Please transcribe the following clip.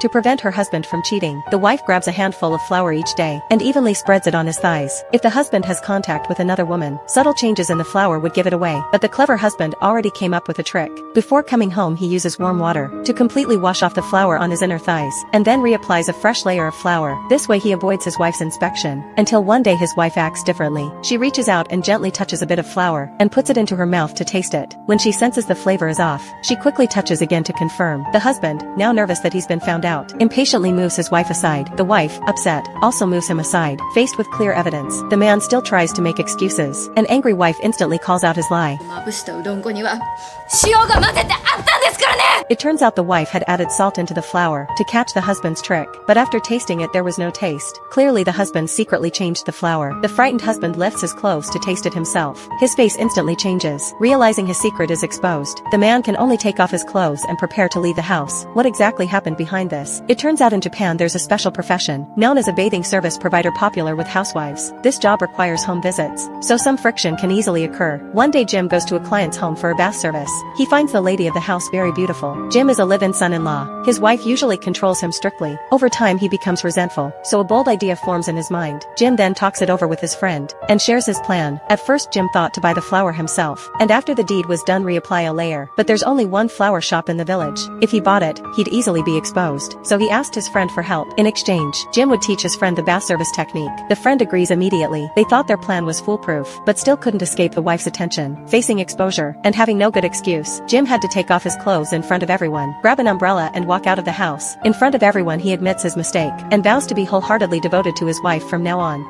To prevent her husband from cheating, the wife grabs a handful of flour each day and evenly spreads it on his thighs. If the husband has contact with another woman, subtle changes in the flour would give it away, but the clever husband already came up with a trick. Before coming home he uses warm water to completely wash off the flour on his inner thighs, and then reapplies a fresh layer of flour. This way he avoids his wife's inspection, until one day his wife acts differently. She reaches out and gently touches a bit of flour, and puts it into her mouth to taste it. When she senses the flavor is off, she quickly touches again to confirm. The husband, now nervous that he's been found out, impatiently moves his wife aside. The wife, upset, also moves him aside. Faced with clear evidence, the man still tries to make excuses. An angry wife instantly calls out his lie. It turns out the wife had added salt into the flour to catch the husband's trick, but after tasting it there was no taste. Clearly the husband secretly changed the flour. The frightened husband lifts his clothes to taste it himself. His face instantly changes. Realizing his secret is exposed, the man can only take off his clothes and prepare to leave the house. What exactly happened behind this? It turns out in Japan there's a special profession, known as a bathing service provider, popular with housewives. This job requires home visits, so some friction can easily occur. One day Jim goes to a client's home for a bath service. He finds the lady of the house very beautiful. Jim is a live-in son-in-law. His wife usually controls him strictly. Over time he becomes resentful, so a bold idea forms in his mind. Jim then talks it over with his friend, and shares his plan. At first Jim thought to buy the flour himself, and after the deed was done reapply a layer. But there's only one flour shop in the village. If he bought it, he'd easily be exposed. So he asked his friend for help. In exchange, Jim would teach his friend the bath service technique. The friend agrees immediately. They thought their plan was foolproof, but still couldn't escape the wife's attention. Facing exposure, and having no good excuse, Jim had to take off his clothes in front of everyone, grab an umbrella and walk out of the house. In front of everyone he admits his mistake, and vows to be wholeheartedly devoted to his wife from now on.